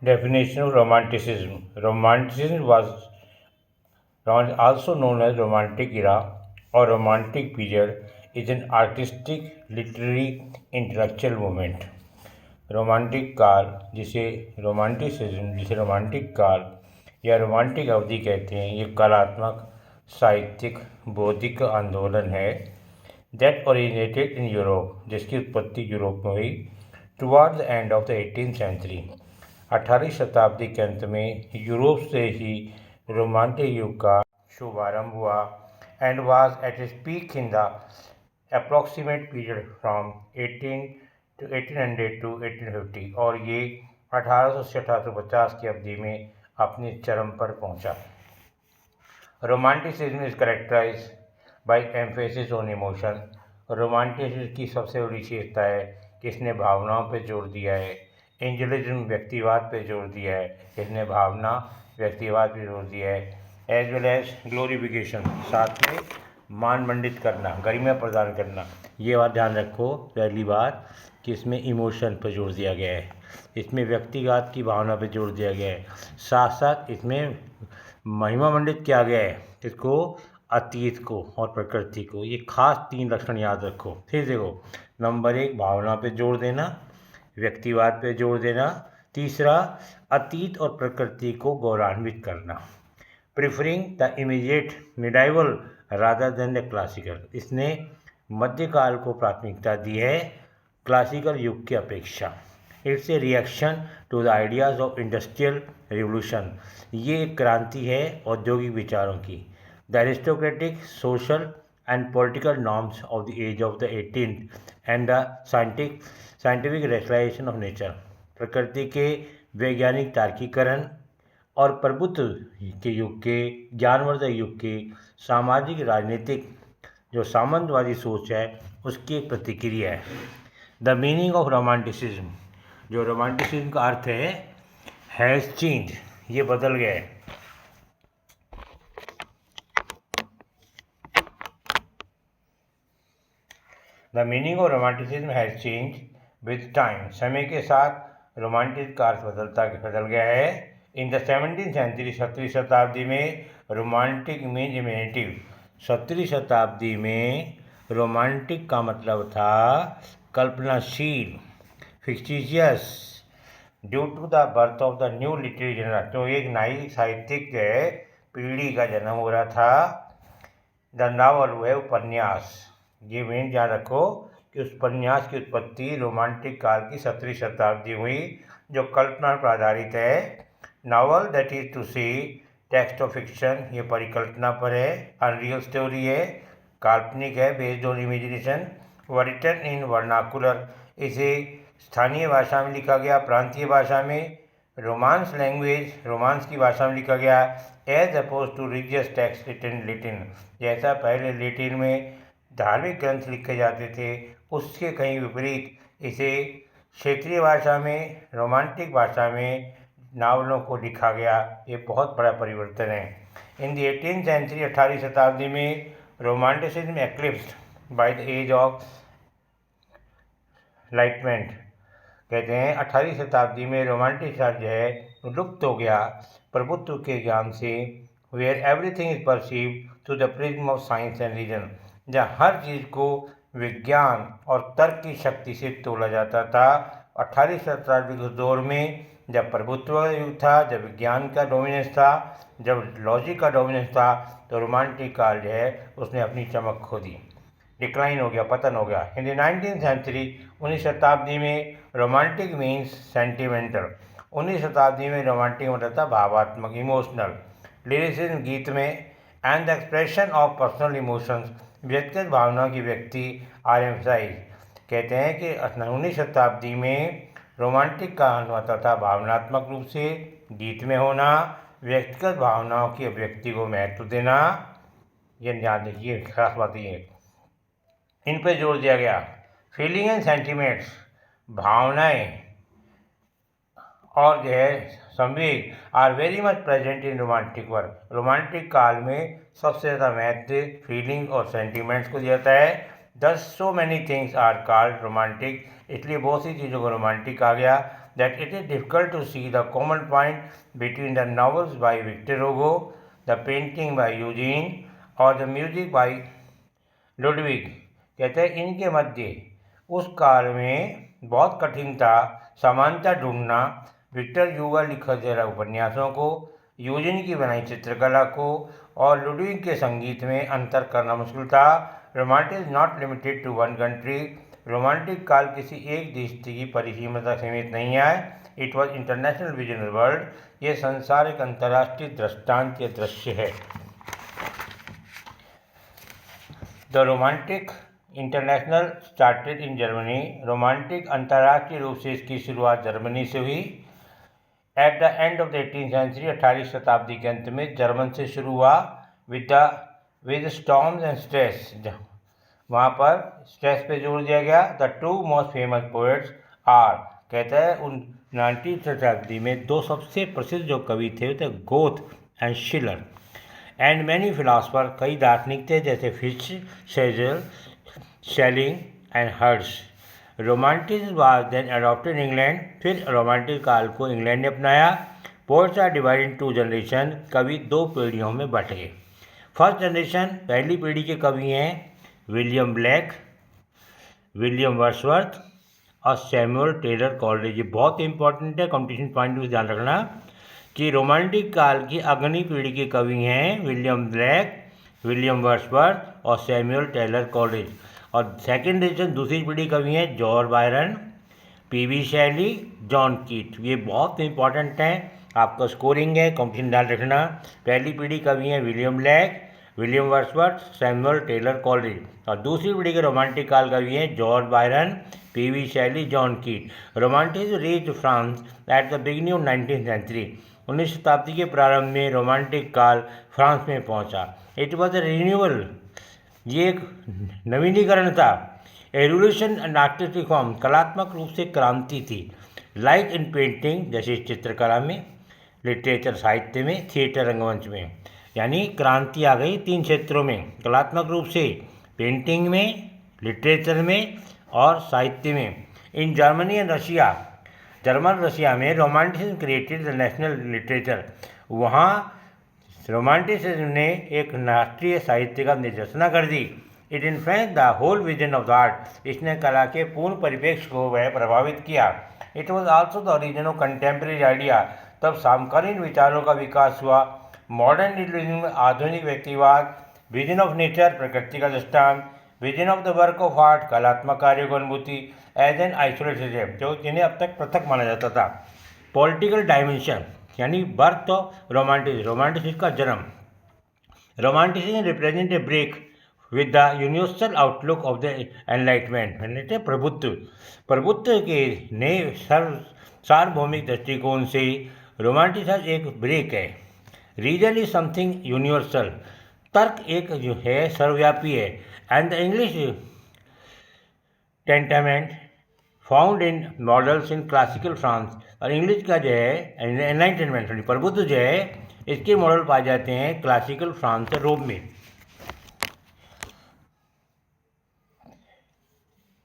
Definition of Romanticism. Romanticism was also known as Romantic era or Romantic period, is an artistic, literary, intellectual movement. Romantic काल जिसे romantic काल या romantic अवधि कहते हैं, ये कलात्मक, साहित्यिक, बौद्धिक आंदोलन है दैट ओरिजिनेटेड इन यूरोप, जिसकी उत्पत्ति यूरोप में हुई toward the end of the 18th century. 18वीं शताब्दी के अंत में यूरोप से ही रोमांटिक युग का शुभारंभ हुआ and was at its peak in the approximate period from 1800 to 1850, और ये 1800 से 1850 की अवधि में अपने चरम पर पहुंचा। Romanticism is characterize by emphasis on emotion. Romanticism की सबसे बड़ी विशेषता है कि इसने भावनाओं पर जोर दिया है। एंजलिज्म व्यक्तिवाद पर जोर दिया है, इसने भावना व्यक्तिवाद पर जोर दिया है। एज वेल एज ग्लोरिफिकेशन, साथ में मान मंडित करना, गरिमा प्रदान करना। ये बात ध्यान रखो पहली बात कि इसमें इमोशन पर जोर दिया गया है, इसमें व्यक्तिगत की भावना पर जोर दिया गया है, साथ साथ इसमें महिमा मंडित किया गया है इसको, अतीत को और प्रकृति को। ये खास 3 लक्षण याद रखो। फिर देखो, नंबर 1 भावना पे जोर देना, व्यक्तिवाद पे जोर देना। तीसरा, अतीत और प्रकृति को गौरवान्वित करना, preferring the immediate medieval rather than the classical. इसने मध्यकाल को प्राथमिकता दी है क्लासिकल युग की अपेक्षा। It's a reaction to the ideas of industrial revolution. ये एक क्रांति है औद्योगिक विचारों की। The aristocratic social and political norms of the age of the 18th and the scientific rationalization of nature. प्रकृति के वैज्ञानिक तार्किकरण और प्रभुत्व के युग के, ज्ञानवर्धक युग के सामाजिक राजनीतिक जो सामंतवादी सोच है उसकी एक प्रतिक्रिया है। द मीनिंग ऑफ रोमांटिसिज्म, जो रोमांटिसिज्म का अर्थ है, हैज़ चेंज, ये बदल गया है। The meaning of romanticism has change with time. समय के साथ रोमांटिक का अर्थ बदल गया है। इन द 17th सेंचुरी, 17वीं शताब्दी में रोमांटिक मीन इमेजिनेटिव। 17वीं शताब्दी में रोमांटिक का मतलब था कल्पनाशील, fictitious, due to the birth of the new literary generation. तो एक नई साहित्यिक पीढ़ी का जन्म हो रहा था। द नावल व उपन्यास, ये मेन ध्यान रखो कि उस उपन्यास की उत्पत्ति रोमांटिक काल की 17वीं शताब्दी हुई, जो कल्पना पर आधारित है। Novel that is to see text of fiction, ये परिकल्पना पर है, अनरियल स्टोरी है, काल्पनिक है, based on imagination. Written in vernacular, इसे स्थानीय भाषा में लिखा गया, प्रांतीय भाषा में। रोमांस लैंग्वेज, रोमांस की भाषा में लिखा गया, as oppose to religious text written Latin. जैसा पहले लेटिन में धार्मिक ग्रंथ लिखे जाते थे, उसके कहीं विपरीत इसे क्षेत्रीय भाषा में, रोमांटिक भाषा में नावलों को लिखा गया। ये बहुत बड़ा परिवर्तन है। इन द 18th सेंचुरी, 18वीं शताब्दी में romanticism eclipsed by the age of enlightenment. कहते हैं 18वीं शताब्दी में रोमांटिक जो है लुप्त हो गया प्रभुत्व के ज्ञान से। Where everything is perceived through the prism of science and reason, जहाँ हर चीज़ को विज्ञान और तर्क की शक्ति से तोला जाता था। 18वीं शताब्दी के दौर में जब प्रभुत्व का युग था, जब विज्ञान का डोमिनेंस था, जब लॉजिक का डोमिनेंस था, तो रोमांटिक काल जो है उसने अपनी चमक खो दी, डिक्लाइन हो गया, पतन हो गया। इन द 19th सेंचुरी, 19वीं शताब्दी में रोमांटिक मीन्स सेंटिमेंटल। 19वीं शताब्दी में रोमांटिक मतलब था भावात्मक, इमोशनल। लिरिसिज्म गीत में, and the expression of personal emotions, व्यक्तिगत भावनाओं की व्यक्ति आर एम्फसाइज। कहते हैं कि 19वीं शताब्दी में रोमांटिक का मतलब था भावनात्मक रूप से गीत में होना, व्यक्तिगत भावनाओं की अभिव्यक्ति को महत्व देना। ये ध्यान देखिए, खास बात ये इन पर जोर दिया गया। फीलिंग एंड सेंटिमेंट्स, भावनाएं और जो है संवेग are very much present in romantic work. Romantic काल में सबसे ज़्यादा महत्व फीलिंग और सेंटिमेंट्स को दिया जाता है। Thus so many things are called romantic, इसलिए बहुत सी चीज़ों को रोमांटिक कहा गया। that it is difficult to see the common point between the novels by Victor Hugo, the painting by Eugene, or the music by Ludwig. कहते हैं इनके मध्य उस काल में बहुत कठिन था समानता ढूंढना, विक्टर ह्यूगो लिखे गए उपन्यासों को, यूजिन की बनाई चित्रकला को और लुडविग के संगीत में अंतर करना मुश्किल था। Romantic is not limited to one country. Romantic काल किसी एक देश की परिसीमा तक सीमित नहीं है। It was international vision world. ये संसार एक अंतर्राष्ट्रीय दृष्टांत या दृश्य है। The romantic international started in Germany. Romantic अंतर्राष्ट्रीय रूप से इसकी शुरुआत जर्मनी से हुई। At the end of the 18th century, 18वीं शताब्दी के अंत में जर्मन से शुरू हुआ। विद स्टॉर्म्स एंड स्ट्रेस, वहाँ पर स्ट्रेस पे जोर दिया गया। The two most famous poets are, कहता है 19वीं शताब्दी में दो सबसे प्रसिद्ध जो कवि थे थे Goethe and Schiller. And many philosopher, कई दार्शनिक थे जैसे फिच, शेजल, Schelling and Hertz. Romanticism was then adopted in England. फिर रोमांटिक काल को इंग्लैंड ने अपनाया। Poets are divided in 2 generation. कवि 2 पीढ़ियों में बटे। फर्स्ट जनरेशन, पहली पीढ़ी के कवि हैं विलियम ब्लैक, विलियम वर्ड्सवर्थ और सैमुअल टेलर कॉलरिज। ये बहुत इंपॉर्टेंट है, कॉम्पिटिशन पॉइंट में ध्यान रखना कि रोमांटिक काल की अग्रणी पीढ़ी के कवि हैं विलियम ब्लैक, विलियम वर्ड्सवर्थ और सैमुअल टेलर कॉलरिज। और सेकेंड जनरेशन, दूसरी पीढ़ी कवि हैं George Byron, PB Shelley, John कीट। ये बहुत इंपॉर्टेंट हैं, आपका स्कोरिंग है, कॉम्पिटिशन ध्यान रखना। पहली पीढ़ी कवि हैं William Blake, William Wordsworth, Samuel Taylor Coleridge. और दूसरी पीढ़ी के रोमांटिक काल कवि हैं George Byron, PB Shelley, John Keats. Romanticism reached France at the beginning of 19th century. 19वीं शताब्दी के प्रारंभ में रोमांटिक काल फ्रांस में पहुंचा। इट वॉज अ रिन्यूअल, ये एक नवीनीकरण था। एवोल्यूशन एंड आर्टिस्टिक फॉर्म, कलात्मक रूप से क्रांति थी। लाइक इन पेंटिंग, जैसे चित्रकला में, लिटरेचर साहित्य में, थिएटर रंगमंच में। यानी क्रांति आ गई 3 क्षेत्रों में, कलात्मक रूप से पेंटिंग में, लिटरेचर में और साहित्य में। In Germany and Russia, German Russia में romanticism created the national literature. वहाँ रोमांटिसिज्म ने एक राष्ट्रीय साहित्य का निर्देशना कर दी। It influence the whole vision of the art. इसने कला के पूर्ण परिप्रेक्ष्य को वह प्रभावित किया। It was also the origin of contemporary idea. तब समकालीन विचारों का विकास हुआ। मॉडर्न रियलिज्म, आधुनिक व्यक्तिवाद, विजन ऑफ नेचर, प्रकृति का दृष्टांत, vision of the work of art, कलात्मक कार्यों की अनुभूति, एज एन आइसोलेटेड, जो जिन्हें अब तक पृथक माना जाता था। पॉलिटिकल डायमेंशन, यानी बर्थ ऑफ रोमांटिसिज्म का जन्म। Romanticism represent a break with the universal outlook of the enlightenment. प्रभुत्व के नए सार्वभौमिक दृष्टिकोण से रोमांटिसिज्म एक ब्रेक है। रीजन इज समथिंग यूनिवर्सल, तर्क एक जो है सर्वव्यापी है। And the English temperament found in models in classical France. और इंग्लिश का जो है एनलाइटनमेंट, प्रभुत्व जो है, इसके मॉडल पाए जाते हैं क्लासिकल फ्रांस और रोम में।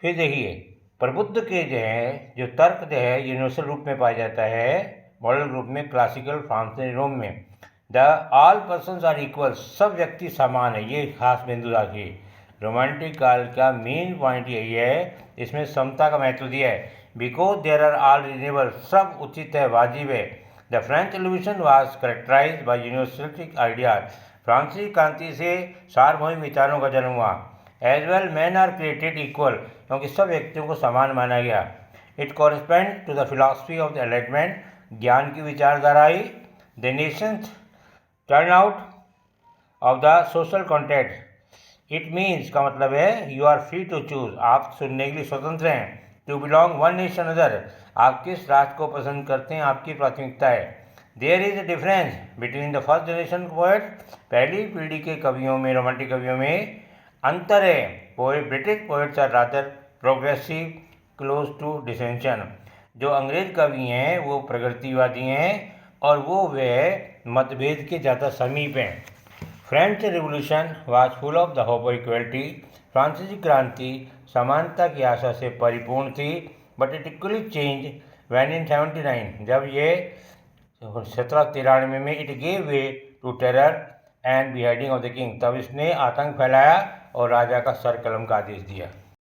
फिर देखिए, प्रभुत्व के जो है जो तर्क जो है यूनिवर्सल रूप में पाया जाता है मॉडल रूप में क्लासिकल फ्रांस और रोम में। The all persons are equal, सब व्यक्ति समान है, ये खास बिंदु रखिए। रोमांटिक काल का मेन पॉइंट यही है, इसमें समता का महत्व दिया है। Because there are all reasonable, सब उचित है, वाजिब है। The French revolution was characterized by universalistic ideas. फ्रांसीसी क्रांति से सार्वभौमिक विचारों का जन्म हुआ। As well man are created equal, क्योंकि सब व्यक्तियों को समान माना गया। It correspond to the philosophy of the enlightenment, ज्ञान की विचारधारा आई। The nations turn out of the social contact. It means का मतलब है you are free to choose, आप चुनने के लिए स्वतंत्र हैं। To belong one nation other, आप किस राष्ट्र को पसंद करते हैं, आपकी प्राथमिकता है। There is a difference between the first generation poet, पहली पीढ़ी के कवियों में, रोमांटिक कवियों में अंतर है। Poet British poets are rather progressive, close to dissension. जो अंग्रेज कवि हैं वो प्रगतिवादी हैं और वो वे मतभेद के ज़्यादा समीप हैं। French revolution was full of the hope of equality. फ्रांसीसी क्रांति समानता की आशा से परिपूर्ण थी। But it equally change when in 79 जब ये 1793 में it gave way to terror and beheading of the king, तब इसने आतंक फैलाया और राजा का सर कलम का आदेश दिया।